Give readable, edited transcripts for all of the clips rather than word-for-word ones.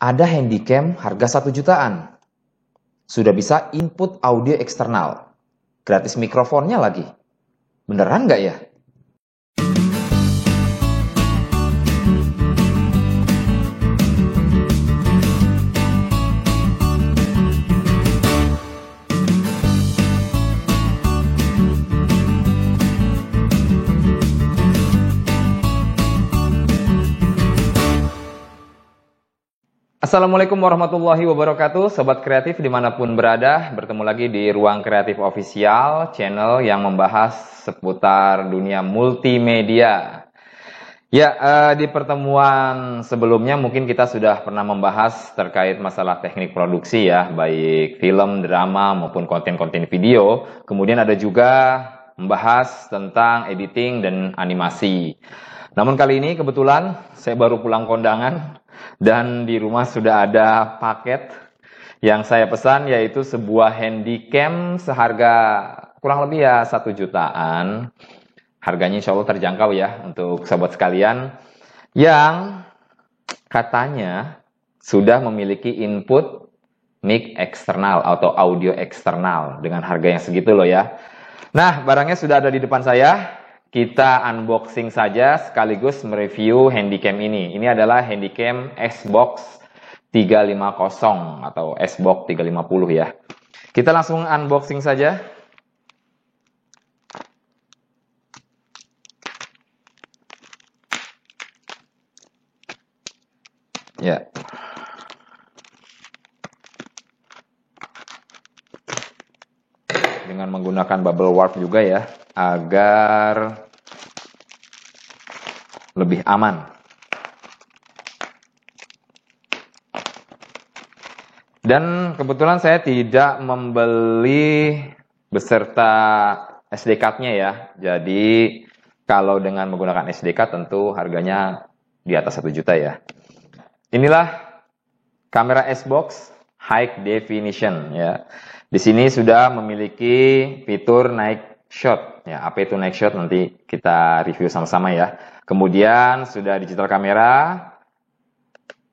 Ada handycam harga 1 jutaan. Sudah bisa input audio eksternal. Gratis mikrofonnya lagi. Beneran nggak ya? Assalamualaikum warahmatullahi wabarakatuh, Sobat Kreatif dimanapun berada. Bertemu lagi di Ruang Kreatif Official, channel yang membahas seputar dunia multimedia. Ya, di pertemuan sebelumnya mungkin kita sudah pernah membahas terkait masalah teknik produksi ya, baik film, drama maupun konten-konten video. Kemudian ada juga membahas tentang editing dan animasi. Namun kali ini kebetulan saya baru pulang kondangan dan di rumah sudah ada paket yang saya pesan, yaitu sebuah handycam seharga kurang lebih ya 1 jutaan. Harganya insya Allah terjangkau ya untuk sobat sekalian, yang katanya sudah memiliki input mic eksternal atau audio eksternal dengan harga yang segitu loh ya. Nah, barangnya sudah ada di depan saya. Kita unboxing saja sekaligus mereview handycam ini. Ini adalah handycam Xbox 350 atau Xbox 350 ya. Kita langsung unboxing saja. Ya. Dengan menggunakan bubble wrap juga ya, agar lebih aman. Dan kebetulan saya tidak membeli beserta SD card-nya ya. Jadi kalau dengan menggunakan SD card tentu harganya di atas 1 juta ya. Inilah kamera Xbox High Definition ya. Di sini sudah memiliki fitur night shot. Ya, apa itu night shot nanti kita review sama-sama ya. Kemudian sudah digital kamera,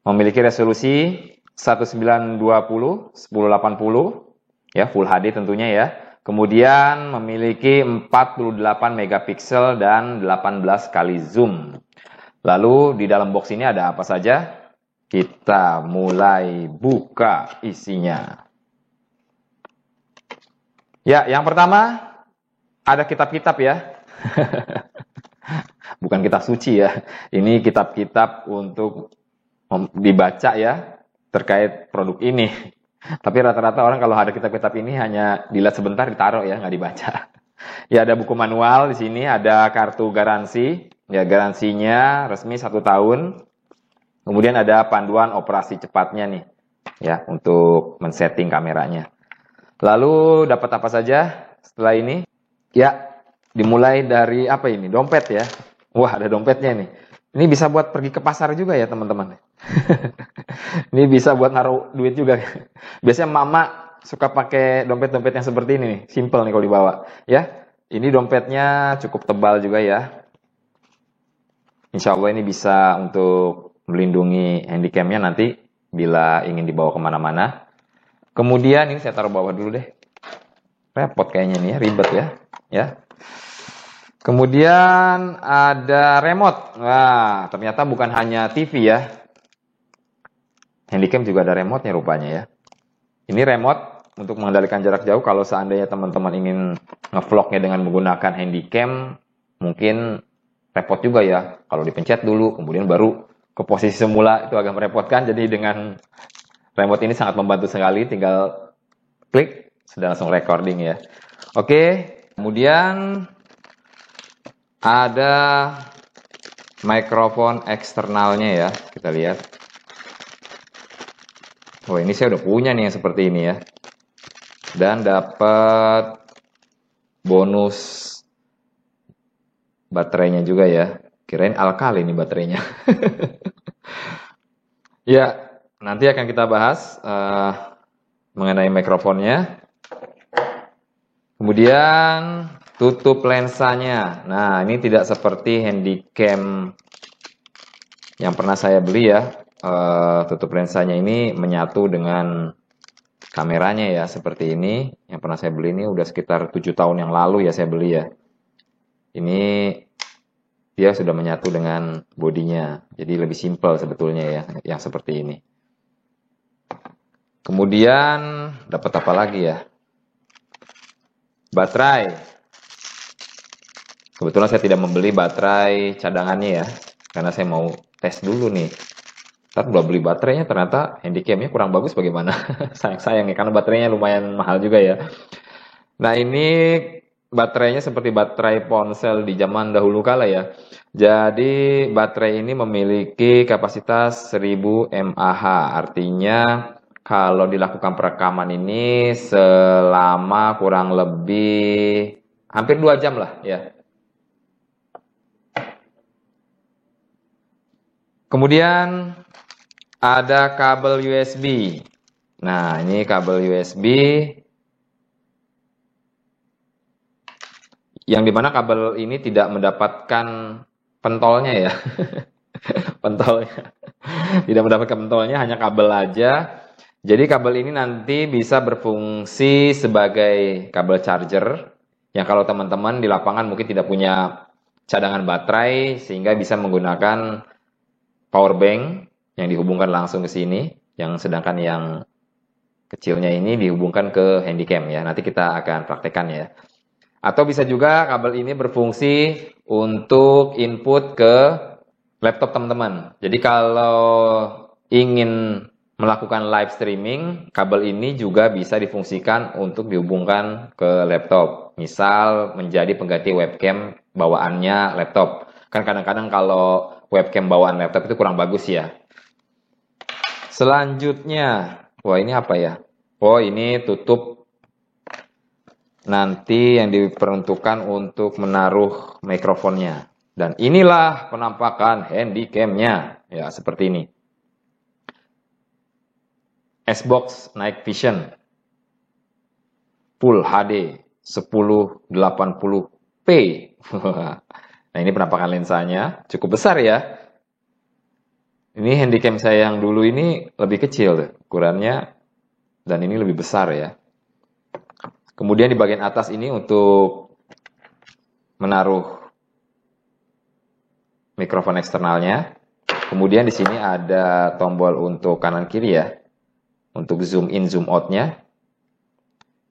memiliki resolusi 1920 1080 ya, Full HD tentunya ya. Kemudian memiliki 48 megapiksel dan 18 kali zoom. Lalu di dalam box ini ada apa saja? Kita mulai buka isinya. Ya, yang pertama ada kitab-kitab ya. Bukan kitab suci ya. Ini kitab-kitab untuk dibaca ya terkait produk ini. Tapi rata-rata orang kalau ada kitab-kitab ini hanya dilihat sebentar, ditaruh ya, nggak dibaca. Ya, ada buku manual di sini, ada kartu garansi. Ya, garansinya resmi 1 tahun. Kemudian ada panduan operasi cepatnya nih ya untuk men-setting kameranya. Lalu dapat apa saja setelah ini? Ya, dimulai dari apa ini? Dompet ya. Wah, ada dompetnya nih. Ini bisa buat pergi ke pasar juga ya teman-teman. Ini bisa buat naruh duit juga. Biasanya mama suka pakai dompet-dompet yang seperti ini nih. Simple nih kalau dibawa. Ya, ini dompetnya cukup tebal juga ya. Insya Allah ini bisa untuk melindungi handycamnya nanti bila ingin dibawa kemana-mana. Kemudian ini saya taruh bawah dulu deh. Repot kayaknya nih ya, ribet ya. Ya. Kemudian ada remote. Wah, ternyata bukan hanya TV ya. Handycam juga ada remote-nya rupanya ya. Ini remote untuk mengendalikan jarak jauh. Kalau seandainya teman-teman ingin ngevlognya dengan menggunakan handycam, mungkin repot juga ya. Kalau dipencet dulu, kemudian baru ke posisi semula, itu agak merepotkan. Jadi dengan remote ini sangat membantu sekali. Tinggal klik, sudah langsung recording ya. Oke, kemudian ada mikrofon eksternalnya ya, kita lihat. Oh, ini saya udah punya nih yang seperti ini ya. Dan dapat bonus baterainya juga ya. Kirain alkali nih baterainya. Ya, nanti akan kita bahas mengenai mikrofonnya. Kemudian tutup lensanya. Nah, ini tidak seperti handycam yang pernah saya beli ya. tutup lensanya ini menyatu dengan kameranya ya, seperti ini. Yang pernah saya beli ini udah sekitar 7 tahun yang lalu ya saya beli ya. Ini dia sudah menyatu dengan bodinya, jadi lebih simpel sebetulnya ya, yang seperti ini. Kemudian dapat apa lagi ya? Baterai. Kebetulan saya tidak membeli baterai cadangannya ya, karena saya mau tes dulu nih. Ntar udah beli baterainya ternyata handycamnya kurang bagus bagaimana? Sayang-sayang ya, karena baterainya lumayan mahal juga ya. Nah ini baterainya seperti baterai ponsel di zaman dahulu kala ya. Jadi baterai ini memiliki kapasitas 1000 mAh. Artinya kalau dilakukan perekaman ini selama kurang lebih hampir 2 jam lah ya. Kemudian ada kabel USB. Nah, ini kabel USB yang dimana kabel ini tidak mendapatkan pentolnya ya. Pentolnya. Tidak mendapatkan pentolnya, hanya kabel aja. Jadi kabel ini nanti bisa berfungsi sebagai kabel charger. Yang kalau teman-teman di lapangan mungkin tidak punya cadangan baterai, sehingga bisa menggunakan power bank yang dihubungkan langsung ke sini. Yang sedangkan yang kecilnya ini dihubungkan ke handycam ya. Nanti kita akan praktekkan ya. Atau bisa juga kabel ini berfungsi untuk input ke laptop teman-teman. Jadi kalau ingin melakukan live streaming, kabel ini juga bisa difungsikan untuk dihubungkan ke laptop. Misal menjadi pengganti webcam bawaannya laptop. Kan kadang-kadang kalau webcam bawaan laptop itu kurang bagus ya. Selanjutnya, wah ini apa ya? Oh ini tutup nanti yang diperuntukkan untuk menaruh mikrofonnya. Dan inilah penampakan handycamnya. Ya, seperti ini. Xbox Night Vision. Full HD 1080p. Nah, ini penampakan lensanya. Cukup besar ya. Ini handycam saya yang dulu ini lebih kecil ukurannya. Dan ini lebih besar ya. Kemudian di bagian atas ini untuk menaruh mikrofon eksternalnya. Kemudian di sini ada tombol untuk kanan kiri ya. Untuk zoom in, zoom out-nya.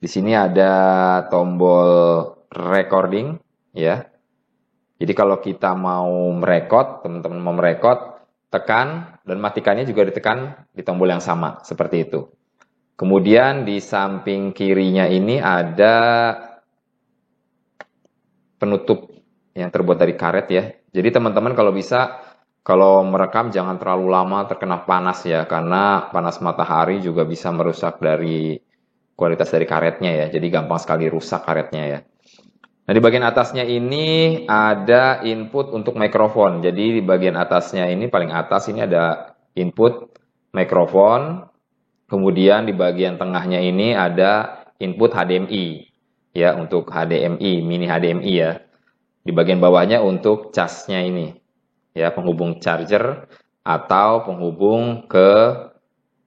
Di sini ada tombol recording ya. Jadi kalau kita mau merekod, teman-teman mau merekod, tekan dan matikannya juga ditekan di tombol yang sama, seperti itu. Kemudian di samping kirinya ini ada penutup yang terbuat dari karet ya. Jadi teman-teman kalau bisa, kalau merekam jangan terlalu lama terkena panas ya. Karena panas matahari juga bisa merusak dari kualitas dari karetnya ya. Jadi gampang sekali rusak karetnya ya. Nah di bagian atasnya ini ada input untuk mikrofon. Jadi di bagian atasnya ini, paling atas ini ada input mikrofon. Kemudian di bagian tengahnya ini ada input HDMI ya, untuk HDMI, mini HDMI ya. Di bagian bawahnya untuk casnya ini ya, penghubung charger atau penghubung ke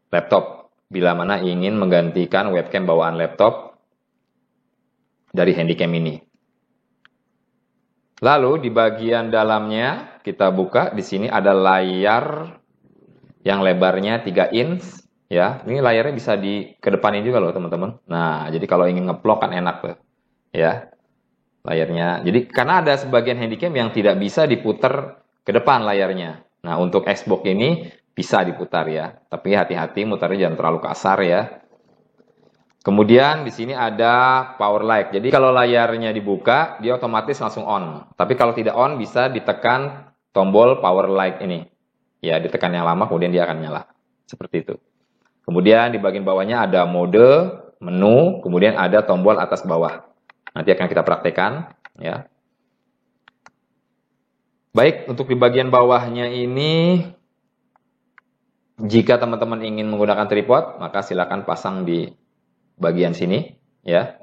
laptop bila mana ingin menggantikan webcam bawaan laptop dari handycam ini. Lalu di bagian dalamnya kita buka, di sini ada layar yang lebarnya 3 inch. Ya, ini layarnya bisa dikedepanin juga loh teman-teman. Nah, jadi kalau ingin ngeplok kan enak tuh, ya layarnya. Jadi karena ada sebagian handycam yang tidak bisa diputar ke depan layarnya. Nah, untuk Xbox ini bisa diputar ya, tapi hati-hati mutarnya jangan terlalu kasar ya. Kemudian di sini ada power light. Jadi kalau layarnya dibuka, dia otomatis langsung on. Tapi kalau tidak on, bisa ditekan tombol power light ini. Ya, ditekan yang lama, kemudian dia akan nyala. Seperti itu. Kemudian di bagian bawahnya ada mode, menu, kemudian ada tombol atas bawah. Nanti akan kita praktekkan ya. Baik, untuk di bagian bawahnya ini, jika teman-teman ingin menggunakan tripod, maka silakan pasang di bagian sini ya.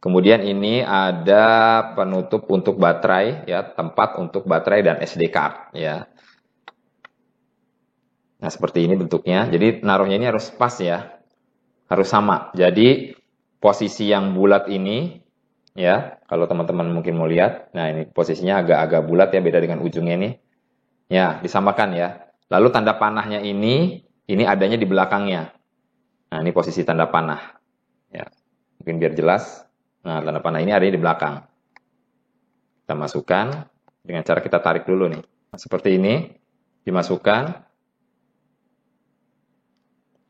Kemudian ini ada penutup untuk baterai ya, tempat untuk baterai dan SD card ya. Nah, seperti ini bentuknya. Jadi naruhnya ini harus pas ya. Harus sama. Jadi posisi yang bulat ini ya, kalau teman-teman mungkin mau lihat. Nah, ini posisinya agak-agak bulat ya, beda dengan ujungnya ini. Ya, disamakan ya. Lalu tanda panahnya ini adanya di belakangnya. Nah, ini posisi tanda panah. Ya, mungkin biar jelas. Nah, tanda panah ini adanya di belakang. Kita masukkan dengan cara kita tarik dulu nih. Nah, seperti ini, dimasukkan.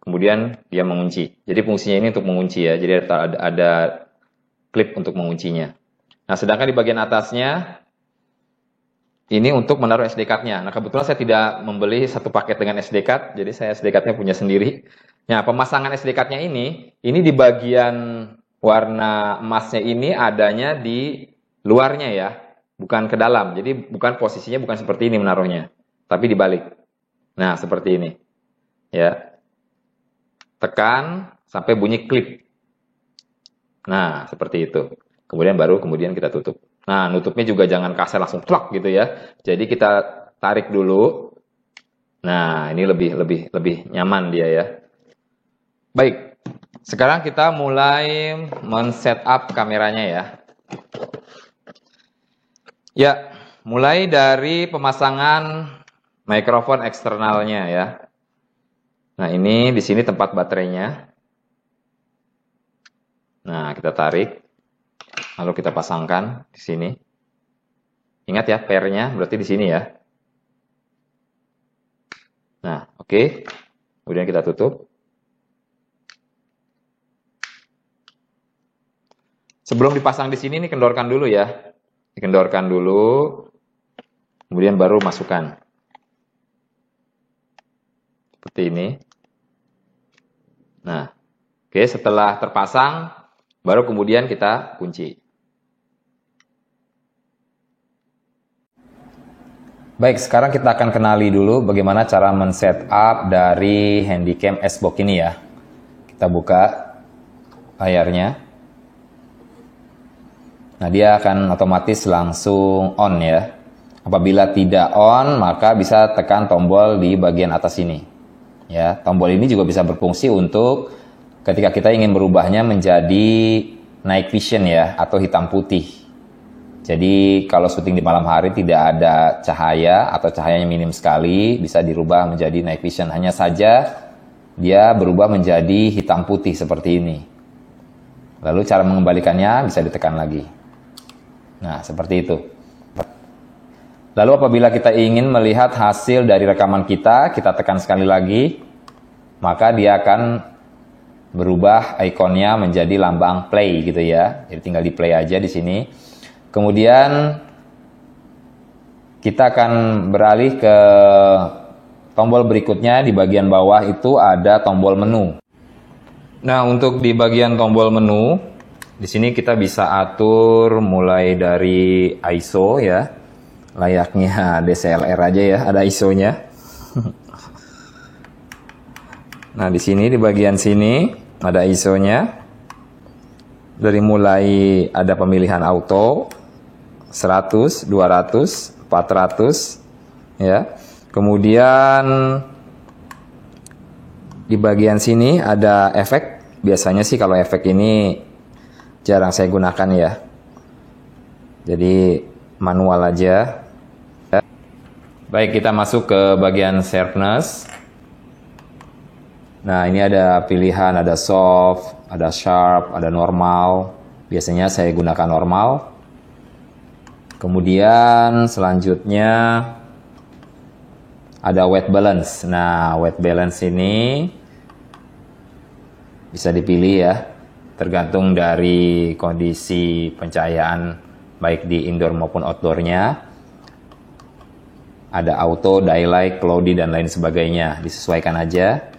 Kemudian dia mengunci. Jadi fungsinya ini untuk mengunci ya. Jadi ada klip untuk menguncinya. Nah, sedangkan di bagian atasnya ini untuk menaruh SD card-nya. Nah, kebetulan saya tidak membeli satu paket dengan SD card, jadi saya SD card-nya punya sendiri. Nah, pemasangan SD card-nya ini di bagian warna emasnya ini adanya di luarnya ya, bukan ke dalam. Jadi bukan posisinya bukan seperti ini menaruhnya, tapi dibalik. Nah, seperti ini. Ya. Tekan sampai bunyi klip. Nah, seperti itu. Kemudian kita tutup. Nah, nutupnya juga jangan kasar langsung plak gitu ya. Jadi kita tarik dulu. Nah, ini lebih nyaman dia ya. Baik. Sekarang kita mulai men-setup kameranya ya. Ya, mulai dari pemasangan mikrofon eksternalnya ya. Nah, ini di sini tempat baterainya. Nah, kita tarik. Lalu kita pasangkan di sini. Ingat ya, pairnya berarti di sini ya. Nah, oke. Kemudian kita tutup. Sebelum dipasang di sini, ini kendorkan dulu ya. Dikendorkan dulu. Kemudian baru masukkan. Seperti ini. Nah, oke, setelah terpasang, baru kemudian kita kunci. Baik, sekarang kita akan kenali dulu bagaimana cara men-setup dari Handycam S-Box ini ya. Kita buka layarnya. Nah, dia akan otomatis langsung on ya. Apabila tidak on, maka bisa tekan tombol di bagian atas ini. Ya, tombol ini juga bisa berfungsi untuk ketika kita ingin berubahnya menjadi night vision ya, atau hitam putih. Jadi kalau syuting di malam hari tidak ada cahaya atau cahayanya minim sekali, bisa dirubah menjadi night vision. Hanya saja dia berubah menjadi hitam putih seperti ini. Lalu cara mengembalikannya bisa ditekan lagi. Nah, seperti itu. Lalu apabila kita ingin melihat hasil dari rekaman kita tekan sekali lagi, maka dia akan berubah ikonnya menjadi lambang play gitu ya. Jadi tinggal di play aja di sini. Kemudian kita akan beralih ke tombol berikutnya. Di bagian bawah itu ada tombol menu. Nah, untuk di bagian tombol menu, di sini kita bisa atur mulai dari ISO ya. Layaknya DSLR aja ya, ada ISO-nya. Nah, di sini di bagian sini ada ISO-nya. Dari mulai ada pemilihan auto 100, 200, 400 ya. Kemudian di bagian sini ada efek. Biasanya sih kalau efek ini jarang saya gunakan ya. Jadi manual aja. Baik, kita masuk ke bagian sharpness. Nah, ini ada pilihan, ada soft, ada sharp, ada normal. Biasanya saya gunakan normal. Kemudian selanjutnya ada white balance. Nah, white balance ini bisa dipilih ya, tergantung dari kondisi pencahayaan baik di indoor maupun outdoornya. Ada auto, daylight, cloudy, dan lain sebagainya. Disesuaikan aja.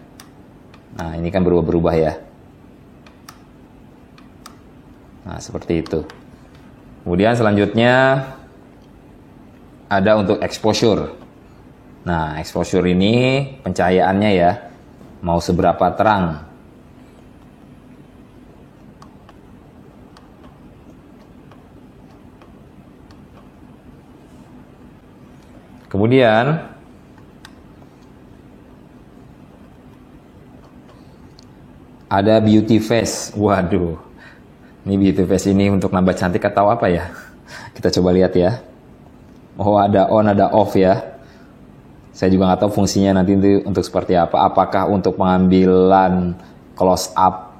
Nah, ini kan berubah-berubah ya. Nah, seperti itu. Kemudian selanjutnya ada untuk exposure. Nah, exposure ini pencahayaannya ya. Mau seberapa terang. Kemudian Ada beauty face. Waduh, ini beauty face ini untuk nambah cantik atau apa ya? Kita coba lihat ya. Oh, ada on, ada off ya. Saya juga nggak tahu fungsinya nanti untuk seperti apa. Apakah untuk pengambilan close up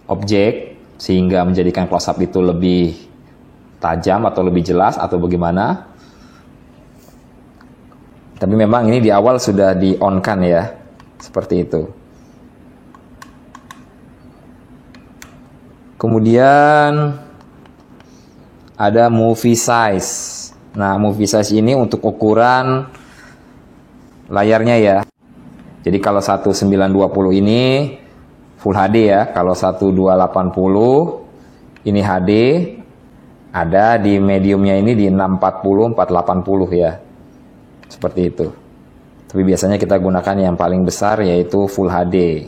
objek sehingga menjadikan close up itu lebih tajam atau lebih jelas atau bagaimana? Tapi memang ini di awal sudah di on kan ya, seperti itu. Kemudian ada movie size. Nah, movie size ini untuk ukuran layarnya ya. Jadi kalau 1920 ini Full HD ya. Kalau 1280 ini HD. Ada di mediumnya ini di 640 480 ya. Seperti itu. Tapi biasanya kita gunakan yang paling besar yaitu Full HD.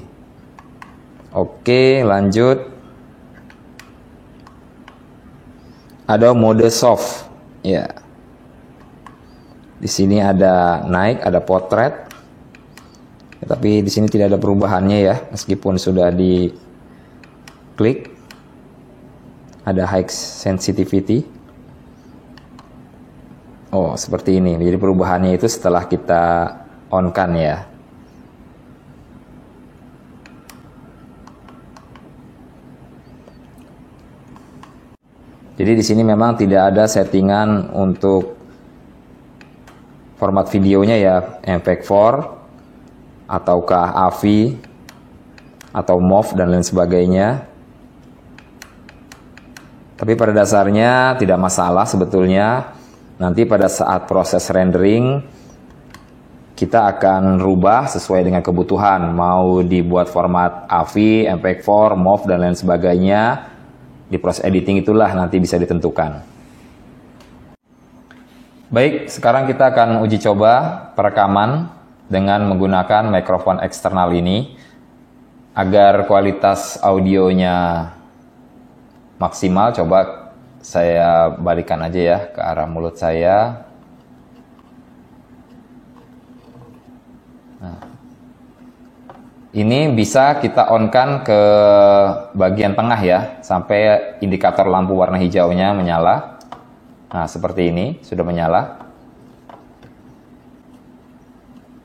Oke, lanjut. Ada mode soft ya. Di sini ada naik, ada potret. Ya, tapi di sini tidak ada perubahannya ya, meskipun sudah diklik. Ada high sensitivity. Oh, seperti ini. Jadi perubahannya itu setelah kita on-kan ya. Jadi di sini memang tidak ada settingan untuk format videonya ya, MP4 ataukah AVI atau MOV dan lain sebagainya. Tapi pada dasarnya tidak masalah sebetulnya. Nanti pada saat proses rendering kita akan rubah sesuai dengan kebutuhan. Mau dibuat format AVI, MP4, MOV dan lain sebagainya. Di proses editing itulah nanti bisa ditentukan. Baik, sekarang kita akan uji coba perekaman dengan menggunakan mikrofon eksternal ini agar kualitas audionya maksimal. Coba saya balikan aja ya ke arah mulut saya. Nah, ini bisa kita on-kan ke bagian tengah ya, sampai indikator lampu warna hijaunya menyala. Nah, seperti ini, sudah menyala.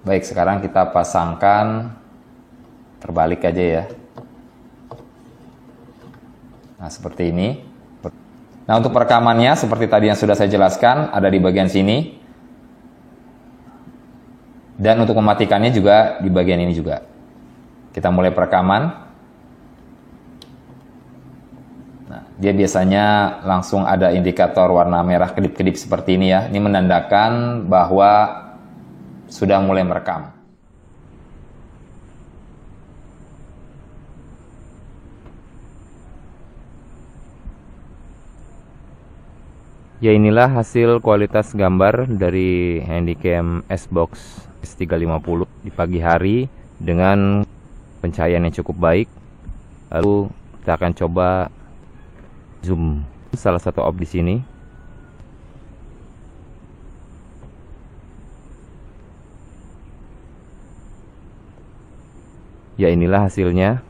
Baik, sekarang kita pasangkan terbalik aja ya. Nah, seperti ini. Nah, untuk perekamannya, seperti tadi yang sudah saya jelaskan, ada di bagian sini. Dan untuk mematikannya juga di bagian ini juga. Kita mulai perekaman. Dia biasanya langsung ada indikator warna merah kedip-kedip seperti ini ya. Ini menandakan bahwa sudah mulai merekam. Ya, inilah hasil kualitas gambar dari Handycam S-Box S350 di pagi hari dengan pencahayaan yang cukup baik. Lalu kita akan coba zoom salah satu objek di sini. Ya, inilah hasilnya.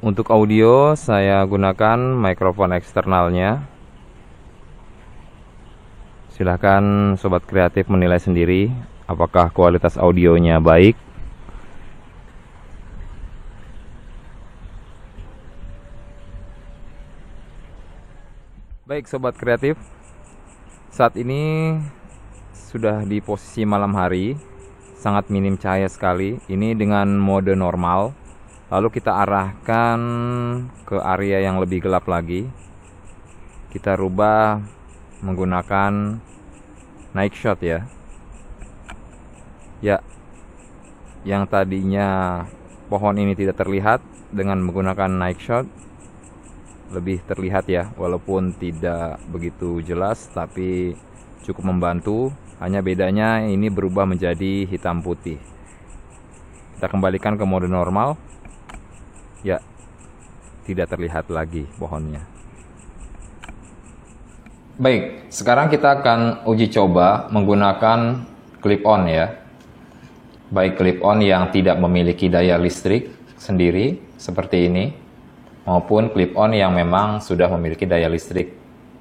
Untuk audio saya gunakan mikrofon eksternalnya. Silahkan sobat kreatif menilai sendiri apakah kualitas audionya baik. Baik sobat kreatif, saat ini sudah di posisi malam hari, sangat minim cahaya sekali. Ini dengan mode normal. Lalu kita arahkan ke area yang lebih gelap lagi. Kita rubah menggunakan night shot ya. Ya, yang tadinya pohon ini tidak terlihat, dengan menggunakan night shot lebih terlihat ya, walaupun tidak begitu jelas tapi cukup membantu. Hanya bedanya ini berubah menjadi hitam putih. Kita kembalikan ke mode normal. Ya, tidak terlihat lagi pohonnya. Baik, sekarang kita akan uji coba menggunakan clip-on ya. Baik clip-on yang tidak memiliki daya listrik sendiri seperti ini, maupun clip-on yang memang sudah memiliki daya listrik.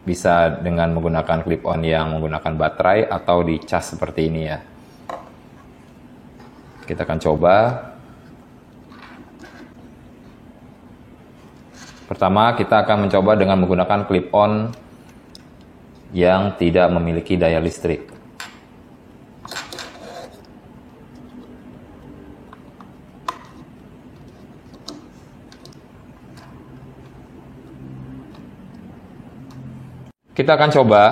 Bisa dengan menggunakan clip-on yang menggunakan baterai atau dicas seperti ini ya. Kita akan coba. Pertama, kita akan mencoba dengan menggunakan clip-on yang tidak memiliki daya listrik. Kita akan coba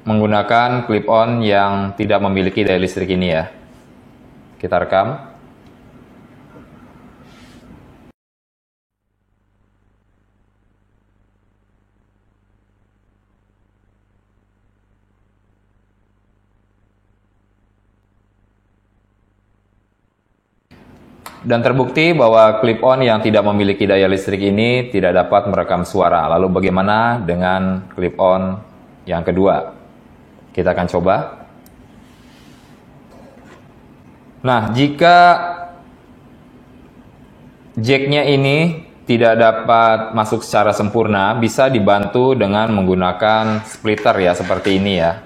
menggunakan clip-on yang tidak memiliki daya listrik ini ya. Kita rekam. Dan terbukti bahwa clip-on yang tidak memiliki daya listrik ini tidak dapat merekam suara. Lalu bagaimana dengan clip-on yang kedua? Kita akan coba. Nah, jika jack-nya ini tidak dapat masuk secara sempurna, bisa dibantu dengan menggunakan splitter ya, seperti ini ya.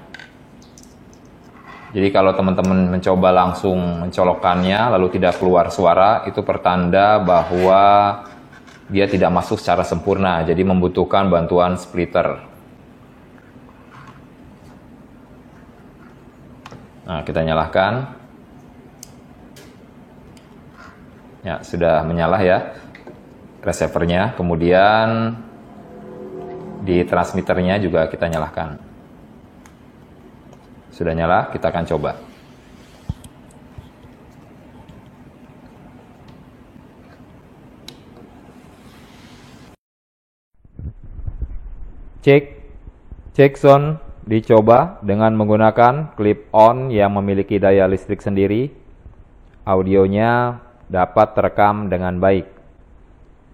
Jadi kalau teman-teman mencoba langsung mencolokkannya lalu tidak keluar suara, itu pertanda bahwa dia tidak masuk secara sempurna, jadi membutuhkan bantuan splitter. Nah, kita nyalakan. Ya, sudah menyala ya receivernya. Kemudian di transmitternya juga kita nyalakan. Sudah nyala, kita akan coba. Cek sound dicoba dengan menggunakan clip-on yang memiliki daya listrik sendiri. Audionya dapat terekam dengan baik.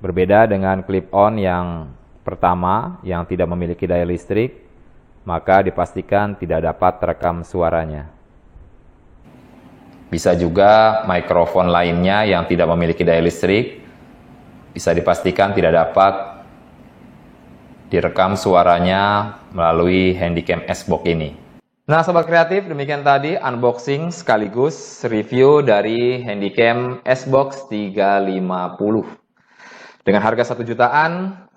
Berbeda dengan clip-on yang pertama yang tidak memiliki daya listrik, maka dipastikan tidak dapat terekam suaranya. Bisa juga mikrofon lainnya yang tidak memiliki daya listrik, bisa dipastikan tidak dapat direkam suaranya melalui Handycam S-Box ini. Nah Sobat Kreatif, demikian tadi unboxing sekaligus review dari Handycam S-Box 350. Dengan harga 1 jutaan,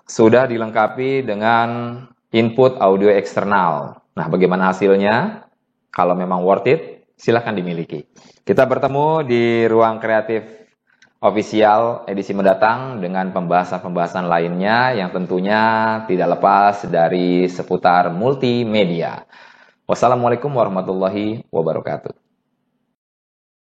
sudah dilengkapi dengan input audio eksternal. Nah, bagaimana hasilnya? Kalau memang worth it, silahkan dimiliki. Kita bertemu di Ruang Kreatif Official edisi mendatang dengan pembahasan-pembahasan lainnya yang tentunya tidak lepas dari seputar multimedia. Wassalamualaikum warahmatullahi wabarakatuh.